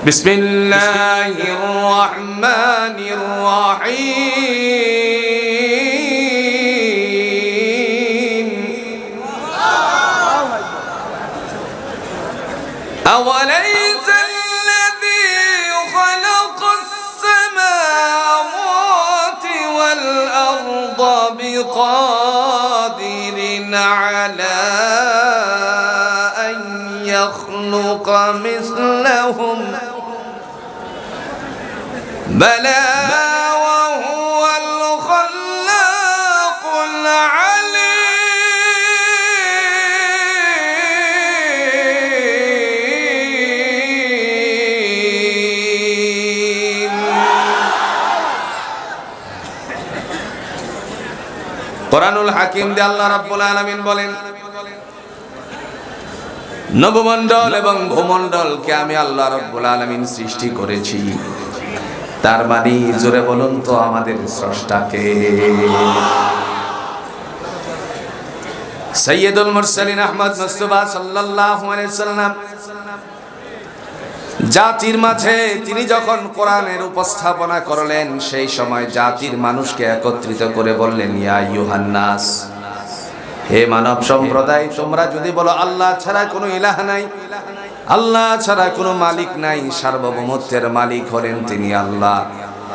বিসমিল্লাহির রহমানির রহিম। আওয়ালাইসা আল্লাযী খালাকাস সামাওয়াতি ওয়াল আরদা বিকাদিরিন আলা আন ইয়াখলুকা মিসলাহুম بلى وهو الخلاق العليم কোরআনুল হাকিম দে আল্লাহ রাব্বুল আলামিন বলেন, নবমণ্ডল এবং ভূমণ্ডলকে আমি আল্লাহ রাব্বুল আলামিন সৃষ্টি করেছি। তার মানে জোরে বলুন তো আমাদের স্রষ্টাকে। সাইয়্যিদুল মুরসালিন আহমদ মুস্তাফা সাল্লাল্লাহু আলাইহি সাল্লাম জাতির মাঝে তিনি যখন কোরআনের উপস্থাপনা করলেন, সেই সময় জাতির মানুষকে একত্রিত করে বললেন, ইয়া আইয়ুহান নাস, হে মানব সম্প্রদায়, তোমরা যদি বলো আল্লাহ ছাড়া কোনো ইলাহ নাই, আল্লাহ ছাড়া কোনো মালিক নাই, সার্বভৌমত্বের মালিক হলেন তিনি আল্লাহ,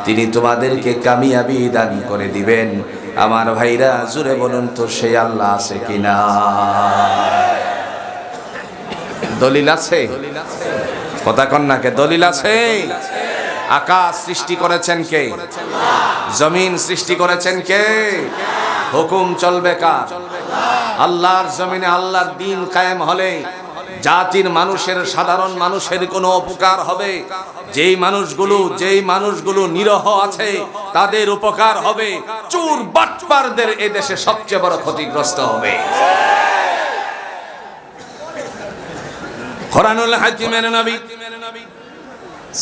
তিনি তোমাদেরকে কামিয়াবি দান করে দিবেন। আমার ভাইরা জুড়ে বলুন তো সেই আল্লাহ আছে কিনা? দলিল আছে? কথা কন না কে? দলিল আছে? আকাশ সৃষ্টি করেছেন কে? জমিন সৃষ্টি করেছেন কে? হুকুম চলবে কার? আল্লাহর জমিনে আল্লাহর দ্বীন কায়েম হলে জাতির মানুষের, সাধারণ মানুষের কোনো উপকার হবে। যেই মানুষগুলো নিরহ আছে তাদের উপকার হবে। চোর বাটপারদের এদেশে সবচেয়ে বড় ক্ষতিগ্রস্ত হবে। কোরআনুল হাকিমের নবী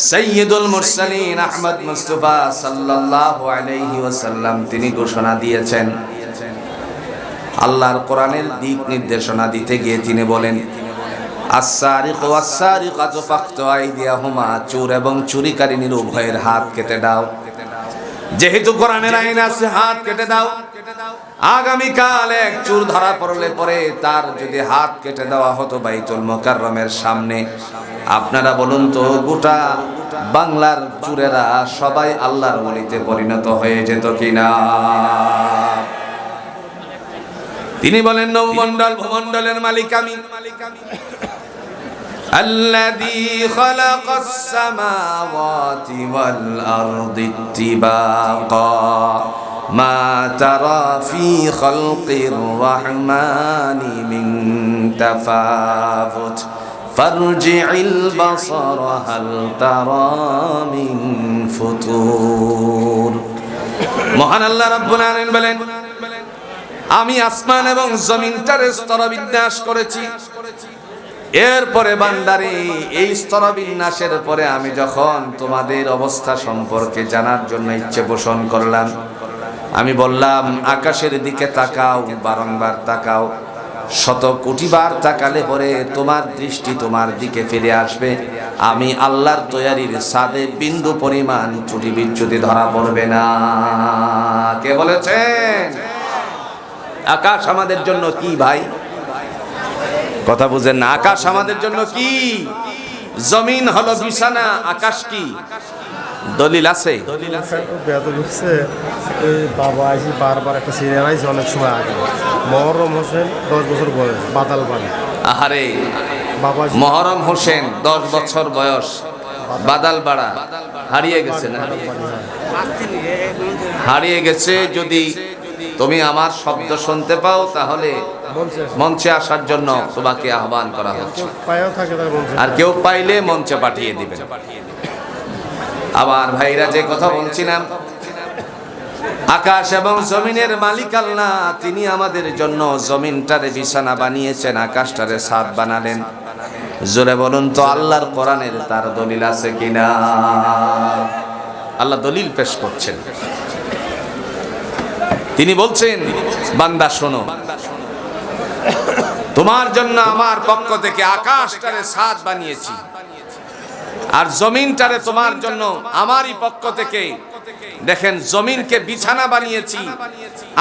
সাইয়্যিদুল মুরসালিন আহমদ মুস্তাফা সাল্লাল্লাহু আলাইহি ওয়াসাল্লাম তিনি ঘোষণা দিয়েছেন, আল্লাহর কোরআনের দিক নির্দেশনা দিতে গিয়ে তিনি বলেন, আস-সারিকু ওয়াস-সারিকাতু ফাকতু আইদিয়াহুমা, চোর এবং চুরিকারিনীর উভয়ের হাত কেটে দাও। যেহেতু কোরআনের আইন আছে, হাত কেটে দাও। আগামীকাল এক চোর ধরা পড়লে পরে তার যদি হাত কেটে দেওয়া হতো বাইতুল মুকাররমের সামনে, আপনারা বলুন তো গোটা বাংলার চোরেরা সবাই আল্লাহর ওলিতে পরিণত হয়ে যেত কিনা? তিনি বলেন, নবমণ্ডল ভূমণ্ডলের মালিক আমি। الذي خلق السماوات والأرض اتباقا ما ترى في خلق الرحمن من تفاوت فارجع البصر هل ترى من فطور। মহান আল্লাহ রাব্বুল আলামিন বলেন, আমি আসমান এবং জমিনটার স্তরবিন্যাস করেছি। এরপরে বান্দারে, এই স্তরবিন্যাসের পরে আমি যখন তোমাদের অবস্থা সম্পর্কে জানার জন্য ইচ্ছে পোষণ করলাম, আমি বললাম আকাশের দিকে তাকাও, বারংবার তাকাও। 100 কোটি বার তাকালে পরে তোমার দৃষ্টি তোমার দিকে ফিরে আসবে। আমি আল্লাহর তৈয়ারির সাদে বিন্দু পরিমাণ ত্রুটি বিচ্যুতি ধরা পড়বে না। কে বলেছেন? আকাশ আমাদের জন্য কি ভাই? কথা বুঝেন না? আকাশ আমাদের জন্য কি? জমিন হলো বিছানা, আকাশ কি? দলিল আছে? দলিল আছে। বাবা আইসি বারবার একটা সিরিয়াল আইসি অনেক সময় আগে, মহরম হোসেন 10 বছর বয়স, বাদাল বাড়ি। আহারে, মহরম হোসেন 10 বছর বয়স, বাদাল বাড়া হারিয়ে গেছে না? হারিয়ে গেছে। যদি তুমি আমার শব্দ শুনতে পাও তাহলে মঞ্চে আসার জন্য তোমাকে আহ্বান করা হচ্ছে। আর কেউ পাইলে মঞ্চে পাঠিয়ে দিবে। আবার ভাইরা যে কথা বলছিলাম, আকাশ এবং জমিনের মালিক আল্লাহ, তিনি আমাদের জন্য জমিনটারে বিছানা বানিয়েছেন, আকাশটারে ছাদ বানালেন। জোরে বলুন তো আল্লাহর কোরআনের তার দলিল আছে কিনা? আল্লাহ দলিল পেশ করছেন। তিনি বলছেন, বান্দা শোনো, তোমার জন্য আমার পক্ষ থেকে আকাশটারে ছাদ বানিয়েছি। আর জমিনটারে তোমার জন্য আমারই পক্ষ থেকে, দেখেন জমিনকে বিছানা বানিয়েছি,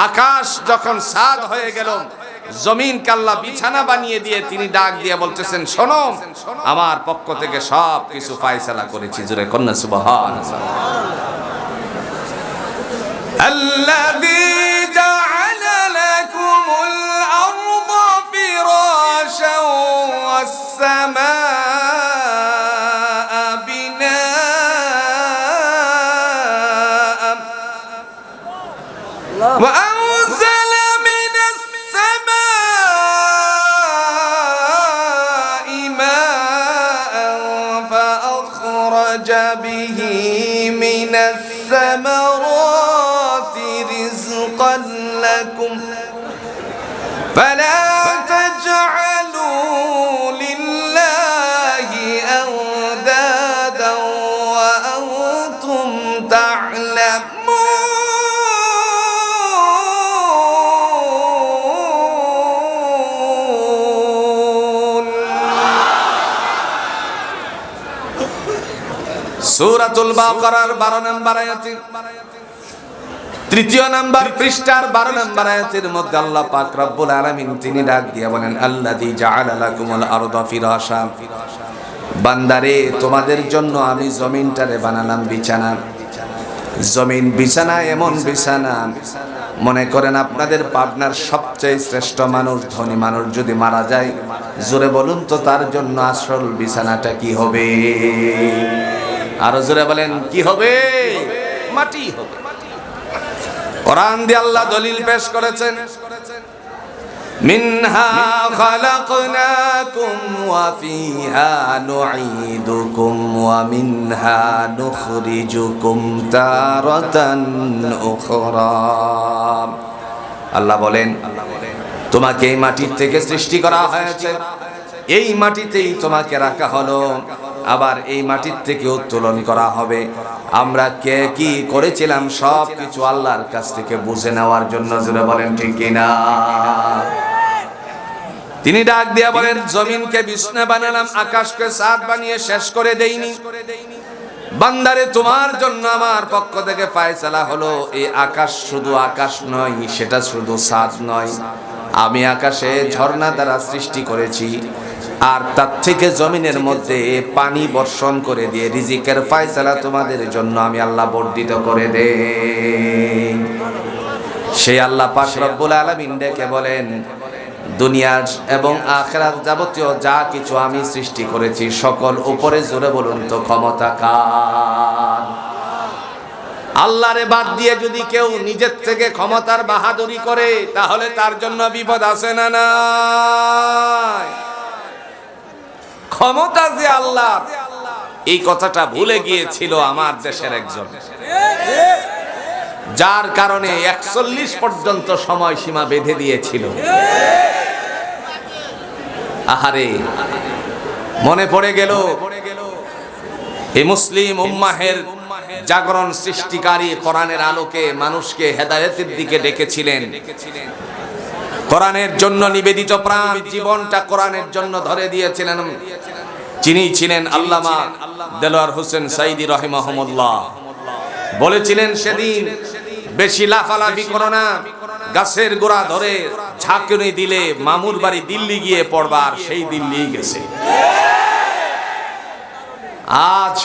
আকাশ যখন ছাদ হয়ে গেল জমিনকে আল্লাহ বিছানা বানিয়ে দিয়ে তিনি ডাক দিয়ে বলতেছেন, শোনো আমার পক্ষ থেকে সব কিছু ফায়সালা করেছি। জোরে কন্যা সুবহানাল্লাহ। আল্লাযী জাআলা লাকুমুল আরদা ফিরাশাও ওয়াস সামাআ বিনাআ ওয়া আনজালা মিনাস সামা'i মাআন ফাআখরাজা বিহি মিনাস সামারাতি রিজকান লাকুম ফালা তাজআলু লিল্লাহি আনদাদা ওয়া আনতুম তা'লামুন। সূরাতুল বাকারার 12 নম্বর আয়াতে, তৃতীয় নাম্বার পৃষ্ঠার 12 নম্বর আয়াতের মধ্যে আল্লাহ পাক রব্বুল আলামিন তিনি ডাক দিয়ে বলেন, আল্লাযী জাআলা লাকুমুল আরদা ফিরাশা, বান্দারে তোমাদের জন্য আমি জমিনটারে বানালাম বিছানা। জমিন বিছানা এমন বিছানা, মনে করেন আপনাদের পাবনার সবচেয়ে শ্রেষ্ঠ মানুষ, ধনী মানুষ যদি মারা যায়, জোরে বলুন তো তার জন্য আসল বিছানাটা কি হবে? আরো জোরে বলেন কি হবে? মাটি হবে। কোরআন দিয়ে আল্লাহ দলিল পেশ করেছেন, মিনহা খালাকনাকুম ওয়া ফিহা নুঈদুকুম ওয়া মিনহা নুখরিজুকুম তারাতান উখরা। আল্লাহ বলেন, তোমাকে এই মাটির থেকে সৃষ্টি করা হয়েছে, এই মাটিতেই তোমাকে রাখা হলো, আবার এই মাটির থেকে উত্তোলন করা হবে। আমরা কে কি করেছিলাম সব কিছু আল্লাহর কাছ থেকে বুঝে নেওয়ার জন্য। জোরে বলেন ঠিক কিনা? তিনি ডাক দিয়া বলেন, জমিনকে বিছানা বানালাম, আকাশকে ছাদ বানিয়ে শেষ করে দেইনি। বান্দারে তোমার জন্য আমার পক্ষ থেকে ফয়সালা হলো, এই আকাশ শুধু আকাশ নয়, সেটা শুধু ছাদ নয়, আমি আকাশে ঝর্ণা দ্বারা সৃষ্টি করেছি, আর তার থেকে জমিনের মধ্যে পানি বর্ষণ করে দিয়ে রিজিকের ফয়সালা তোমাদের জন্য আমি আল্লাহ বর্ধিত করে দেই। সেই আল্লাহ পাক রব্বুল আলামিন ডেকে বলেন, দুনিয়ার এবং আখিরাত যাবতীয় যা কিছু আমি সৃষ্টি করেছি সকল উপরে, জোরে বলুন তো ক্ষমতা কার? আল্লাহরে বাদ দিয়ে যদি কেউ নিজের থেকে ক্ষমতার বাহাদুরি করে, তাহলে তার জন্য বিপদ আছে না নাই? ক্ষমতা যে আল্লাহ, এই কথাটা ভুলে গিয়েছিল আমার দেশের একজন, যার কারণে 41 পর্যন্ত সময়সীমা বেঁধে দিয়েছিল। আহারে, মনে পড়ে গেল এই মুসলিম উম্মাহের জাগরণ সৃষ্টিকারী কোরআনের আলোকে মানুষকে হেদায়েতের দিকে ডেকেছিলেন। কোরআনের জন্য নিবেদিত প্রাণ, জীবনটা কোরআনের জন্য ধরে দিয়েছিলেন। যিনি ছিলেন আল্লামা দেলোয়ার হোসেন সাইদি রাহিমাহুল্লাহ। বলেছিলেন, সেদিন বেশি লাফালাফি করো না, গাছের গোড়া ধরে ঝাঁকুনি দিলে মামুর বাড়ি দিল্লি গিয়ে পড়বার, সেই দিল্লি গেছে। আজ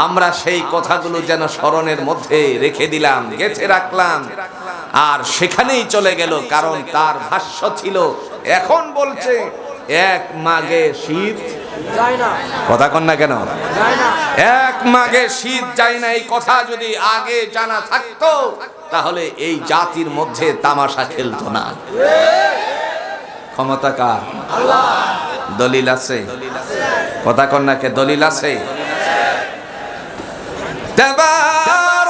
আমরা সেই কথাগুলো যেন স্মরণের মধ্যে রেখে দিলাম, গেঁথে রাখলাম, আর সেখানেই চলে গেল। কারণ তার ভাষ্য ছিল, এখন বলছে এক মাঘে শীত যায় না। কথা কন না কেন? এক মাঘে শীত যায় না, এই কথা যদি আগে জানা থাকতো তাহলে এই জাতির মধ্যে তামাশা খেলতো না। ক্ষমতা কার? আল্লাহ। দলিল আছে? কথা কন না কে? দলিল আছে?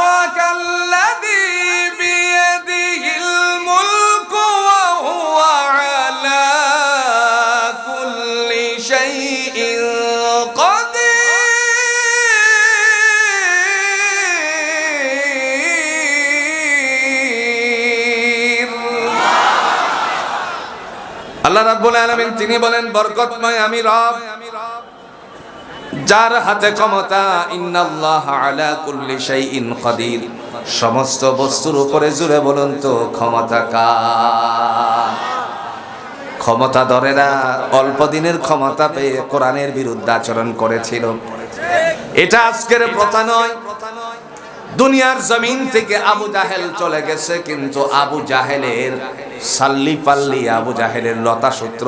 তাবারাকাল্লাযী বিয়াদিহিল মুলকু ওয়া হুয়া আলা কুল্লি শাইইন কাদির। আল্লাহ রাব্বুল আলামিন তিনি বলেন, বরকতময় আমি রব, যার হাতে ক্ষমতা, ইন্নাল্লাহা আলা কুল্লি শাইইন কাদির, সমস্ত বস্তুর উপরে জুড়ে বলুন তো ক্ষমতা কার? ক্ষমতাধরেরা অল্প দিনের ক্ষমতা পেয়ে কোরআনের বিরুদ্ধে আচরণ করেছিল। এটা আজকের প্রথা নয়। দুনিয়ার জমিন থেকে আবু জাহেল চলে গেছে, কিন্তু আবু জাহেলের সাল্লি পাল্লি, আবু জাহেলের লতা সূত্র,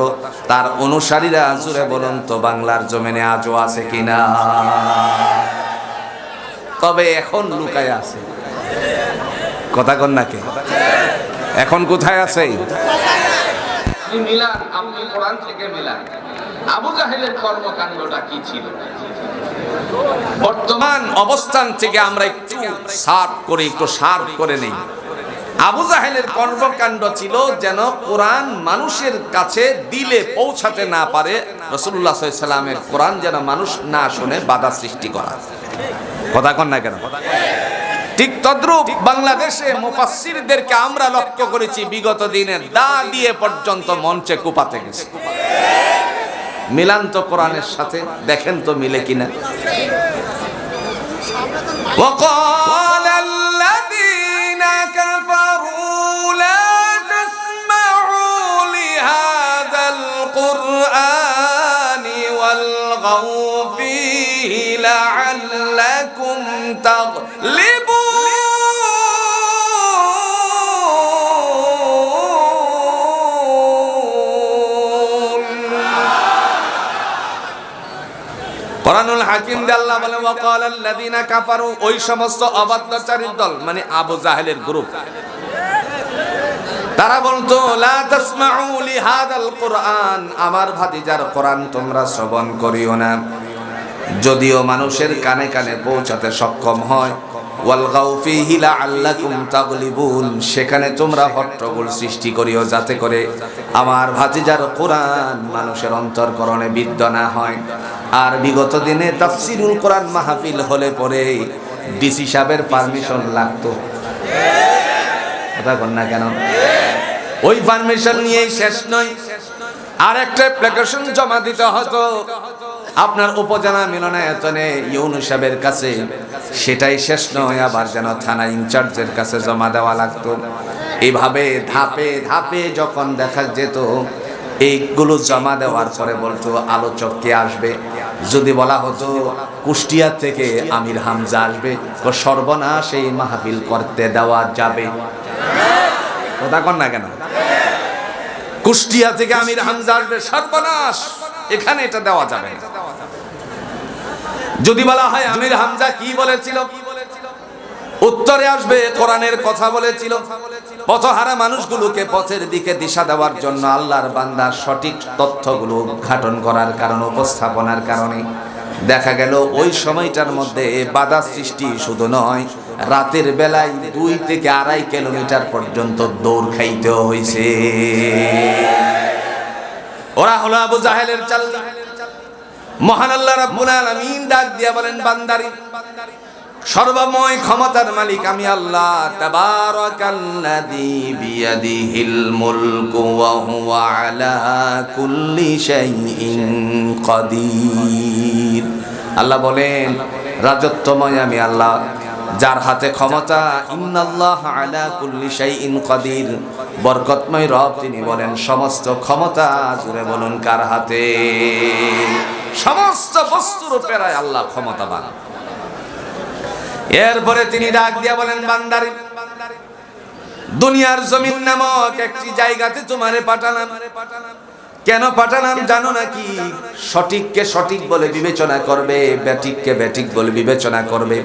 তার অনুসারীরা জুড়ে বলুন তো বাংলার জমিনে আজও আছে কিনা? তবে এখন লুকায় আছে। কথা কন নাকি? এখন কোথায় আছে? মিলান, আপনি কোরআন থেকে মিলান আবু জাহেলের কর্মকাণ্ডটা কি ছিল। বর্তমান অবস্থান থেকে আমরা একটু শার্প করে নেই। আবু জাহেলের কর্মকাণ্ড ছিল যেন কোরআন মানুষের কাছে দিলে পৌঁছাতে না পারে, রাসূলুল্লাহ সাল্লাল্লাহু আলাইহি ওয়াসাল্লামের কোরআন যেন মানুষ না শুনে বাধা সৃষ্টি করা। কথা কন না কেন? ঠিক তদ্রূপ বাংলাদেশে মুফাসসিরদেরকে আমরা লক্ষ্য করেছি বিগত দিনে দা দিয়ে পর্যন্ত মঞ্চে কুপাতে গেছে। মিলান তো কোরআনের সাথে, দেখেন তো মিলে কিনা। وقال الذين كفروا لا تسمعوا لهذا القرآن والغوا فيه لعلكم تغلبون। কোরআনুল হাকিম দিয়ে আল্লাহ বলে ওয়াকাল আল্লাযীনা কাফারু, ওই সমস্ত অবাধ্যচারীর দল মানে আবু জাহেলের গ্রুপ, তারা বলতো লা তাসমাউ লিহাদাল কুরআন, আমার ভাতিজার কোরআন তোমরা শ্রবণ করিও না। যদিও মানুষের কানে কানে পৌঁছাতে সক্ষম হয়, ওয়ালগাউ ফীহি লাআল্লাকুম তাগলিবুন, সেখানে তোমরা হট্টগোল সৃষ্টি করিও যাতে করে আমার ভাতিজার কোরআন মানুষের অন্তরকরণে বিদ্ধ না হয়। আর বিগত দিনে তাফসিরুল কোরআন মাহফিল হলে পরে ডিসি সাহেবের পারমিশন লাগতো। কথা বল না কেন? ওই পারমিশন নিয়েই শেষ নয়, আর একটা অ্যাপ্লিকেশন জমা দিতে হতো আপনার উপজেলা মিলনায়তনে ইউনূস সাহেবের কাছে। সেটাই শেষ নয়, আবার যেন থানা ইনচার্জের কাছে জমা দেওয়া লাগতো। এইভাবে ধাপে ধাপে যখন দেখা যেত, এইগুলো জমা দেওয়ার পরে বলতো আলোচক কে আসবে। যদি বলা হতো কুষ্টিয়া থেকে আমির হামজা আসবে, তো সর্বনাশ, এই মাহফিল করতে দেওয়া যাবে। কথা কন না কেন? কুষ্টিয়া থেকে আমির হামজা আসবে, সর্বনাশ, এখানে এটা দেওয়া যাবে না। যদি বলা হয় আমির হামজা কি বলেছিল, উত্তরে আসবে কোরআনের কথা বলেছিল। পথহারা মানুষগুলোকে পথের দিকে দিশা দেওয়ার জন্য আল্লাহর বান্দা সঠিক তথ্যগুলো উদ্ঘাটন করার কারণে, উপস্থাপনার কারণে দেখা গেল ওই সময়টার মধ্যে বাধা সৃষ্টি শুধু নয়, রাতের বেলায় 2 থেকে 2.5 কিলোমিটার পর্যন্ত দৌড় খাইতে হয়েছে। ওরা হলো আবু জাহেলের চাল। মহান আল্লাহ রাব্বুল আলামিন ডাক দিয়া বলেন, বান্দারি, সর্বময় ক্ষমতার মালিক আমি আল্লাহ, তাবারাকাল্লাযী বিয়াদিহিল মুলকু ওয়া হুয়া আলা কুল্লি শাইইন কাদির। আল্লাহ বলেন, রাজত্বময় আমি আল্লাহ, যার হাতে ক্ষমতা। ইন্নাল্লাহা আলা কুল্লি শাইইন কাদির, বরকতময় রব তিনি বলেন সমস্ত ক্ষমতা জুড়ে বলুন কার হাতে? সমস্ত বস্তুর উপরে আল্লাহ ক্ষমতাবান। এরপরে তিনি ডাক দিয়া বলেন, বান্দারে, দুনিয়ার জমিন নামক একটি জায়গাতে তোমারে পাঠালাম। কেন পাঠালাম জানো নাকি? সঠিককে সঠিক বলে বিবেচনা করবে, ব্যাঠিককে ব্যাঠিক বলে বিবেচনা করবে,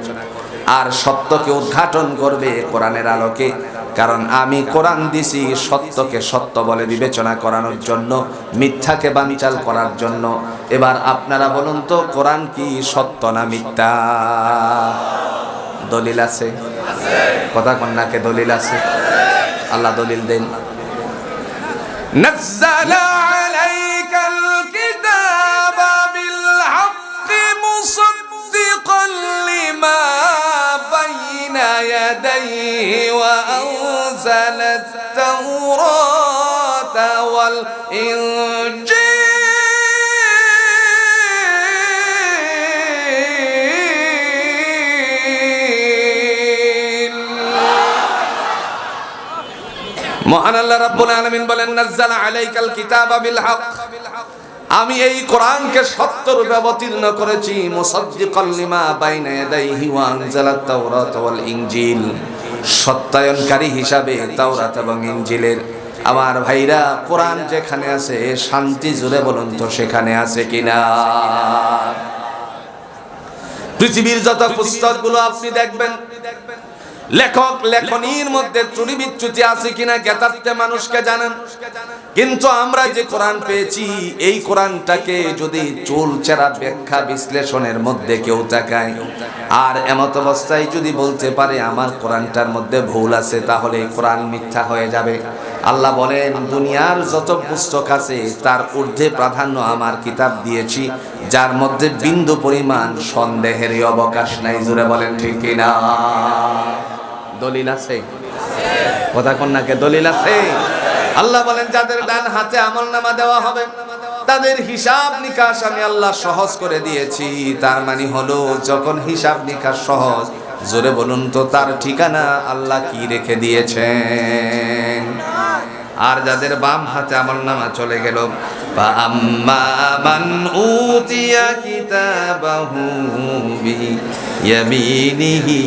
আর সত্যকে উদ্ঘাটন করবে কোরআনের আলোকে। কারণ আমি কোরআন দিছি সত্যকে সত্য বলে বিবেচনা করানোর জন্য, মিথ্যাকে বানচাল করার জন্য। এবার আপনারা বলুন তো, কোরআন কি সত্য না মিথ্যা? দলিল আছে? কথা কন্যাকে দলিল আছে? আল্লাহ দলিল দেন। নাযালা আলাইকাল কিতাবা বিল হাক্কি মুসাদ্দিকাল লিমা বাইনা ইয়াদাইহি ওয়া আনজালাত তাওরাতা ওয়াল ইনজিল মহান আল্লাহ রাব্বুল আলামিন বলেন নাযালা আলাইকাল কিতাবা বিল হক, আমি এই কোরআনকে সত্যরূপে অবতীর্ণ করেছি মুসাদ্দিকাল লিমা বাইনা ইয়াদাইহি ওয়া আনজালাত তাওরাত ওয়াল ইনজিল, সত্যায়নকারী হিসাবে তাওরাত এবং ইনজিলের। আমার ভাইরা, কোরআন যেখানে আছে শান্তি, জুড়ে বলুন তো সেখানে আছে কিনা? পৃথিবীর যত পুস্তকগুলো আপনি দেখবেন, লেখক লেখনীর মধ্যে ত্রুটি বিচ্যুতি আছে কিনা জ্ঞাতার্থে মানুষকে জানেন। কিন্তু আমরা যে কোরআন পেয়েছি, এই কোরআনটাকে যদি চুল চেরা ব্যাখ্যা বিশ্লেষণের মধ্যে কেউ তাকায় আর এমত অবস্থায় যদি বলতে পারে আমার কোরআনটার মধ্যে ভুল আছে, তাহলে এই কোরআন মিথ্যা হয়ে যাবে। আল্লাহ বলেন দুনিয়ার যত পুস্তক আছে তার ঊর্ধ্বে প্রাধান্য আমার কিতাব দিয়েছি, যার মধ্যে বিন্দু পরিমাণ সন্দেহেরই অবকাশ নাই। জোরে বলেন ঠিক কিনা? দলিল আছে? কথা কন্যাকে দলিল আছে? আল্লাহ বলেন যাদের ডান হাতে আমলনামা দেওয়া হবে তাদের হিসাব নিকাশ আমি আল্লাহ সহজ করে দিয়েছি। তার মানে হলো যখন হিসাব নিকাশ সহজ, জোরে বলুন তো তার ঠিকানা আল্লাহ কি রেখে দিয়েছেন। আর যাদের বাম হাতে আমলনামা চলে গেল, ফাআম্মা মান উতিয়া কিতাবাহু বিয়ামিনিহি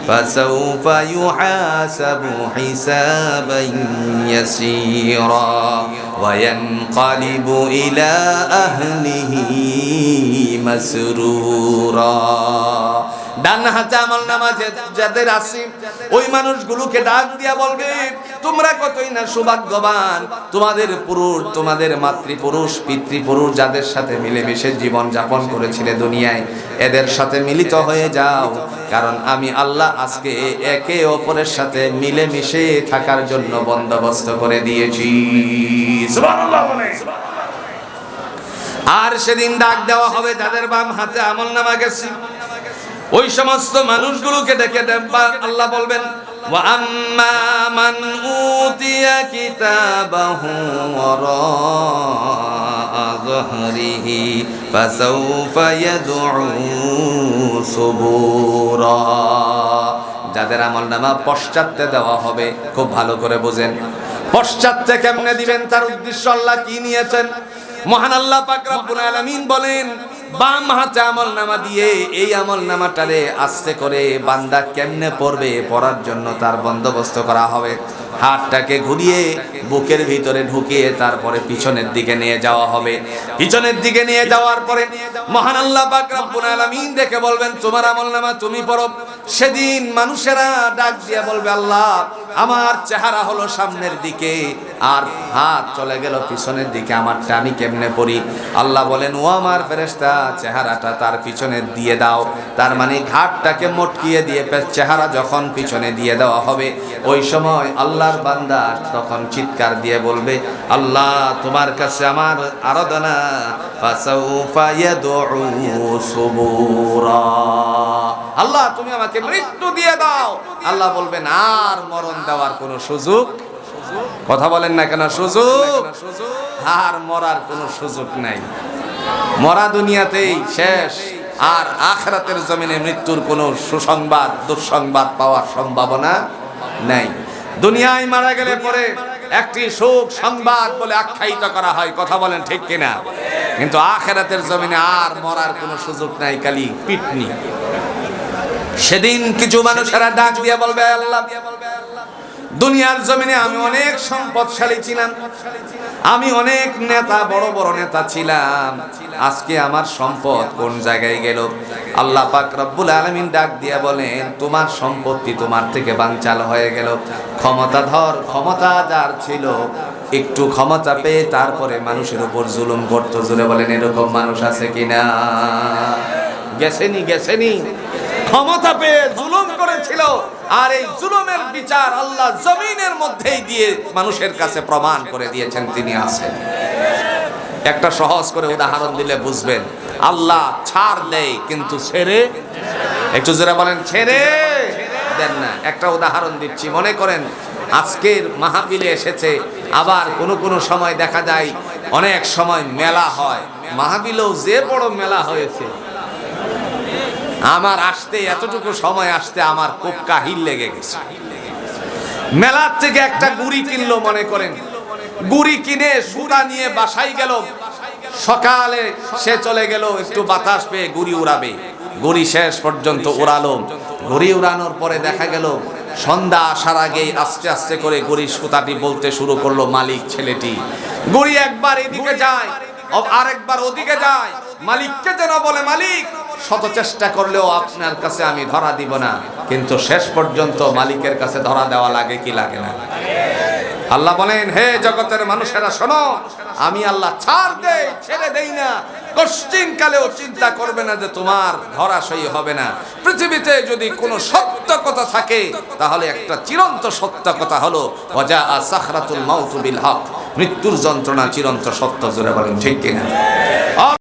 ফাসাউফা ইউহাসাবু হিসাবান ইয়াসীরা ওয়া ইয়ানকালিবু ইলা আহলিহি মাসরুরা। ডান হাতে আমলনামা যাদের আছে ওই মানুষগুলোকে ডাক দিয়া বলবে তোমরা কতই না সৌভাগ্যবান, তোমাদের মাতৃপুরুষ পিতৃপুরুষ যাদের সাথে মিলেমিশে জীবন যাপন করেছিলে দুনিয়ায়, এদের সাথে মিলিত হয়ে যাও, কারণ আমি আল্লাহ আজকে একে অপরের সাথে মিলেমিশে থাকার জন্য বন্দোবস্ত করে দিয়েছি। সুবহানাল্লাহ বলে। আর সেদিন ডাক দেওয়া হবে যাদের বাম হাতে আমলনামা গেছে, ওই সমস্ত মানুষগুলোকে ডেকে আল্লাহ বলবেন ওয়া আম্মা মান উতিয়া কিতাবাহু ওয়ারাআ যহরিহি ফাসাউফা ইয়াদউ সুবুরা। যাদের আমলনামা পশ্চাতে দেওয়া হবে, খুব ভালো করে বোঝেন পশ্চাতে কেমনে দিবেন, তার উদ্দেশ্য আল্লাহ কি নিয়েছেন। মহান আল্লাহ পাক রব্বুল আলামিন বলেন বাম হাতে আমলনামা দিয়ে এই আমলনামাটারে আস্তে করে বান্দা কেমনে পড়বে, পড়ার জন্য তার বন্দোবস্ত করা হবে। হাতটাকে ঘুরিয়ে বুকের ভিতরে ঢুকিয়ে তারপরে পিছনের দিকে নিয়ে যাওয়া হবে। পিছনের দিকে নিয়ে যাওয়ার পরে মহান আল্লাহ পাক রব্বুল আলামিন দেখে বলবেন তোমার আমলনামা তুমি পড়ো। সেদিন মানুষেরা ডাক দিয়ে বলবে আল্লাহ আমার চেহারা হলো সামনের দিকে আর হাত চলে গেল পিছনের দিকে, আমারটা আমি কেমনে পড়ি? আল্লাহ বলেন ও আমার ফেরেশতা চেহারাটা তার পিছনে দিয়ে দাও। তার মানে ঘাটটাকে মটকিয়ে দিয়ে চেহারা যখন পিছনে দিয়ে দেওয়া হবে, ওই সময় আল্লাহর বান্দা তখন চিৎকার দিয়ে বলবে আল্লাহ তোমার কাছে আমার আরাধনা, ফাসাউফা ইয়াদউ সুবুরা। আল্লাহ তুমি আমাকে মৃত্যু দিয়ে দাও। আল্লাহ বলবেন আর মরণ দেওয়ার কোনো সুযোগ, কথা বলেন না কেন, সুযোগ আর মরার কোনো সুযোগ নাই। মরা দুনিয়াতেই শেষ, আর আখিরাতের জমিনে মৃত্যুর কোনো সুসংবাদ দুঃসংবাদ পাওয়ার সম্ভাবনা নাই। দুনিয়ায় মারা গেলে পরে একটি শোক সংবাদ বলে আখ্যায়িত করা হয়, কথা বলেন ঠিক কিনা? কিন্তু আখিরাতের জমিনে আর মরার কোনো সুযোগ নাই, খালি পিটনি। সেদিন কিছু মানুষেরা ডাক দিয়ে বলবে আল্লাহ দুনিয়ার জমিনে আমি অনেক সম্পদশালী ছিলাম, আমি অনেক নেতা বড় বড় নেতা ছিলাম, আজকে আমার সম্পদ কোন জায়গায় গেল? আল্লাহ পাক রব্বুল আলামিন ডাক দিয়ে বলেন তোমার সম্পত্তি তোমার থেকে বানচাল হয়ে গেল। ক্ষমতা যার ছিল একটু ক্ষমতা পেয়ে তারপরে মানুষের উপর জুলুম করতো। জুড়ে বলেন এরকম মানুষ আছে কিনা? গেছেনি ক্ষমতা পেয়ে জুলুম করেছিল, আর এই জুলুমের বিচার আল্লাহ জমিনের মধ্যেই দিয়ে মানুষের কাছে প্রমাণ করে দিয়েছেন তিনি আছেন। একটা সহজ করে উদাহরণ দিলে বুঝবেন, আল্লাহ ছাড় দেয় কিন্তু ছেড়ে, একটু জোরে বলেন ছেড়ে দেন না। একটা উদাহরণ দিচ্ছি, মনে করেন আজকের মাহফিলে এসেছে, আবার কোনো সময় দেখা যায় অনেক সময় মেলা হয়, মাহফিলেও যে বড় মেলা হয়েছে, আমার আসতে এতটুকু সময় আসতে আমার খুব কাহিল লেগে গেছে। মেলার থেকে একটা গুড়ি কিনলো মনে করেন, গুড়ি কিনে সুতা নিয়ে বাসায় গেল। সকালে সে চলে গেল একটু বাতাস পেয়ে গুড়ি উড়াবে, গুড়ি শেষ পর্যন্ত উড়ালো। গুড়ি উড়ানোর পরে দেখা গেল সন্ধ্যা আসার আগেই আস্তে আস্তে করে গুড়ির সুতাটি বলতে শুরু করলো মালিক ছেলেটি। গুড়ি একবার এদিকে যায়, আরেকবার ওদিকে যায়, মালিককে যেন বলে মালিক শত চেষ্টা করলেও আপনার কাছে আমি ধরা দিব না। কিন্তু শেষ পর্যন্ত মালিকের কাছে ধরা দেওয়া লাগে কি লাগে না? আল্লাহ বলেন, হে জগতের মানুষেরা শোনো, আমি আল্লাহ ছাড় দেই, ছেড়ে দেই না। কোশ্চিন কালেও চিন্তা করবে না যে তোমার ধরাশয়ী হবে না। পৃথিবীতে যদি কোনো সত্য কথা থাকে তাহলে একটা চিরন্ত সত্য কথা হলো ওয়াজা সাখরাতুল মাউত বিল হক, মৃত্যুর যন্ত্রণা চিরন্ত সত্য। জোরে বলেন ঠিক কিনা?